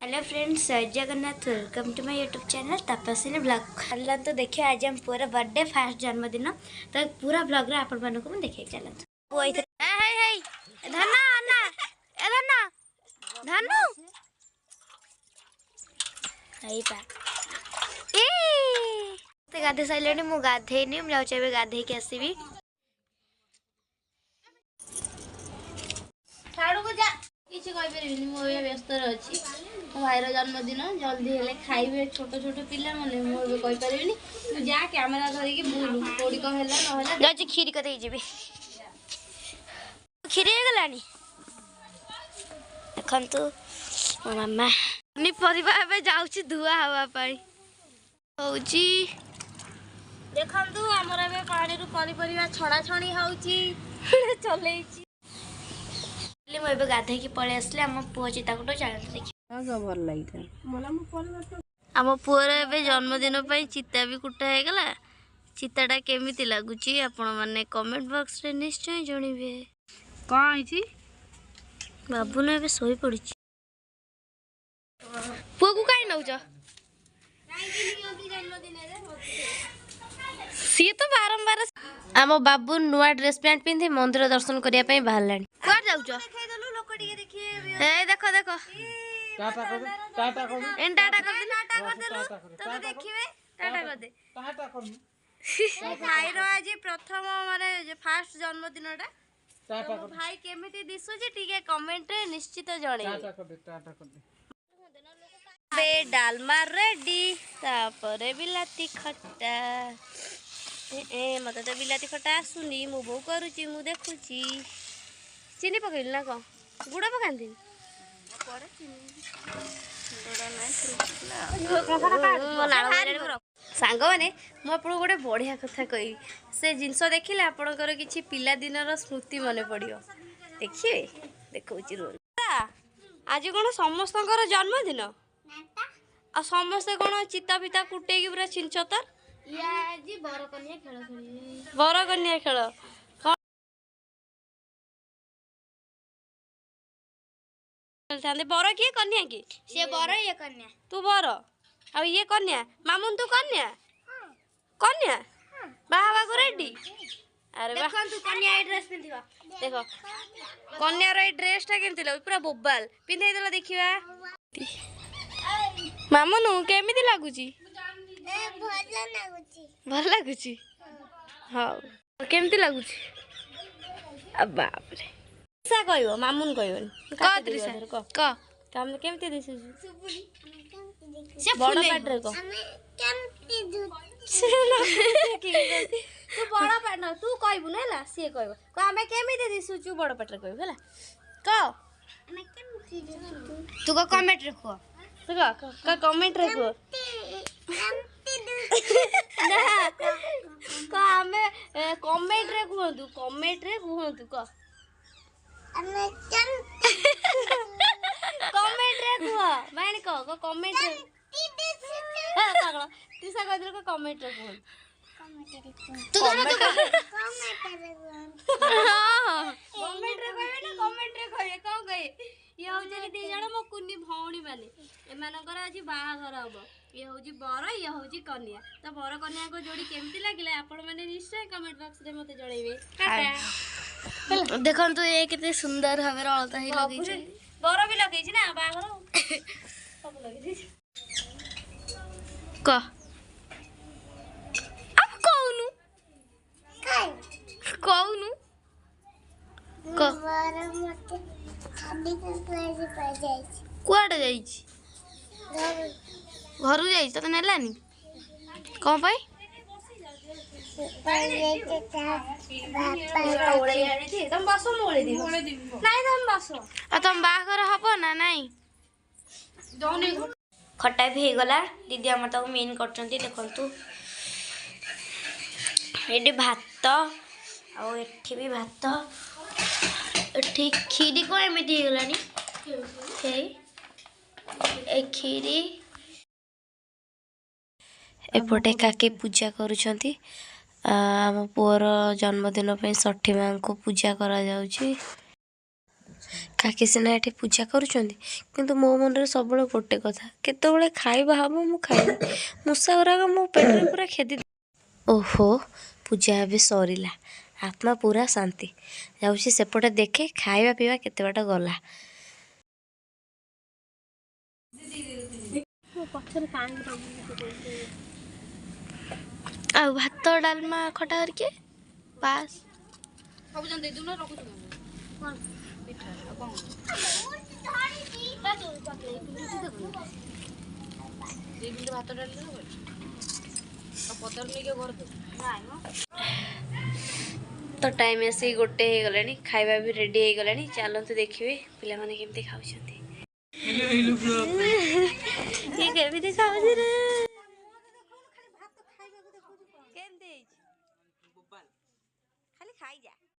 Hello friends, जय Jagannath. Welcome to my YouTube channel Tapaswini blog. चलना तो देखिए, आज हम पूरा बर्थडे फास्ट जन्मदिन तो पूरा ब्लॉग रे आपण मानक मैं देखै चलत। ओइ हे हे हे धन्ना अन्ना ए धन्ना धन्नु आई पा ए ते गाधे साइलेनी मु गाधेनी मु जाउचे बे गाधे के आसीबी छाड़ू को जा किसी कहि परिबिनी मो ए व्यस्त अछि मो भाईर जन्मदिन जल्दी हेले खाइबे छोट छोट पिला माने मो ए कहि परिबिनी तू जा कैमरा धरि के बुलु कोडी को हेला न हेला जाउचे खीरी कते जेबी खीरी हे गलानी देखंतु मो मामा नि परिबा बे जाउची धुआ हवा पाई होउची देखंतु हमरा बे पानी रु पनी परिबा छणा छणी होउची चलेइची मु ए गाधे की पळे आसले हम पुओ चिता को चैनल देखि आगा भल लागिता मला मो पले हम पुओर ए जन्मदिन पई चिता भी कुटा हे गला। चिताटा केमिति लागुची आपण माने कमेंट बॉक्स रे निश्चय जणिबे। का आइची बाबू ने बे सोई पड़िची। पुओ को काई नउच सी तो बारंबार आम बाबू नुआ ड्रेस पैंट पिंधि मंदिर दर्शन करिया पई बाहरलानी। कुआ जाउच देखाइ दलु लोक टिके देखिए। ए देखो देखो टाटा कर टाटा कर एन टाटा कर देलु तो देखिबे टाटा कर दे टाटा कर मो भाई रो आज प्रथम माने फास्ट जन्मदिनटा टाटा तो भाई केमिति दिसुची टिके कमेंट रे निश्चित जणे। टाटा कर दे बे डालमा रेडी तापरे बिलाती खट्टा ए मते तो बिलाती खट्टा आसुनी मु बो करूची मु देखुची। चीनी पकइल ना को गुड़ पकांती पड़े चीनी सांग मैंने मुझे गोटे बढ़िया कथा कही से जिनस देखिले आपणकर किसी पिला दिनर स्मृति मन पड़ो देखिए देखौची रोल आज कौन समस्त जन्मदिन आ समस्ते कौन चिता फिता कुटे पूरा छिंचतर बरकन्या खेल बर किए कन्या की से बर ये कन्या तू बर आ ये कन्या मामुन तू कन्या कन्या बाबा को रेडी। अरे वाह तू कन्या ए ड्रेस पिंधिबा देखो कन्या रे ड्रेस टा केमति लाग पूरा बोबाल पिंधै देला देखिबा मामुनु केमिति लागुची ए भजन लागुची भल लागुची हां केमति लागुची आ बाप रे सा कहयो मामुन कहयोनी का त्रिसा क काम केमति दिसु से बड़ पाटरे को हमें केमती दु तू बड़ पाट तू कहबु नला से कहबो को हमें केमिति दिसुचु बड़ पाटरे कहबो हला क हमें केमती दु तू को कमेंट रखो तू का कमेंट रखो केमती दु ना को हमें कमेंट रे कहंतु को हमें केमती कमेंट रे कह माने को कमेंट रे पागल तिसा कह दिल को कमेंट रे कह तू कमेंट रे कहबे ना कमेंट रे कहबे को कहे ये होजनी दी जण मो कुनी भौणी माने एमानकर आज बाहाघर हबो ये होजी बर ये होजी कन्या तो बर कन्या को जोड़ी केमती लागिला आपण माने निश्चय कमेंट बॉक्स रे मते जणैबे टाटा देखन तो ये कितने सुंदर हमें अलता ही लगी छै बर भी लगे छै ना बाहाघर सब लगे छै क अब कहनु कहनु क बर मते खाली क्लास पर जाई कुआडे जाई छी घर जाई त नेलानी कौन पाई तुम बाहर हम ना नाई खटा भी गला दीदी आम तक मेन कर देखु ये भात आठी भी भात एठी खीरी को एमती गलानी खीरी एपटे काके पूजा करुछंती आम पुअर जन्मदिन पे षठी माँ को पूजा करा जाउची କାକି ସିନା ଏଠି ପୂଜା କରୁଛନ୍ତି କିନ୍ତୁ ମୋ ମନରେ ସବୁବେଳେ ଗୋଟେ କଥା, କେତେବେଳେ ଖାଇବା ହବ ମୁଁ ଖାଇବି। ମୂଷା ଗୁରାକ ମୋ ପେଟରେ ପୁରା ଖେଦି। ଓହୋ, ପୂଜା ଏବେ ସରିଲା, ଆତ୍ମା ପୁରା ଶାନ୍ତି। ଯାଉଛି ସେପଟେ ଦେଖେ ଖାଇବା ପିଇବା କେତେ ବାଟ ଗଲା। ଆଉ ଭାତ ଡାଲମା ଖଟା କରିକି ପାସ୍ ସବୁ ଜଣ ଦେଇଦେବୁ ନା ରଖୁଛୁ ପିଠା ଆଉ କ'ଣ ଦୁଇ ମିନିଟ୍ ଭାତ ଡାଲି ଦେବ ଆଉ ପତ୍ର ନେଇକି ଘର ଦେବୁ। ତ ଟାଇମ୍ ଆସିକି 1 ହେଇଗଲାଣି, ଖାଇବା ବି ରେଡ଼ି ହେଇଗଲାଣି। ଚାଲନ୍ତୁ ଦେଖିବେ ପିଲାମାନେ କେମିତି ଖାଉଛନ୍ତି। ଇଏ କେମିତି ଖାଉଛି ରେ।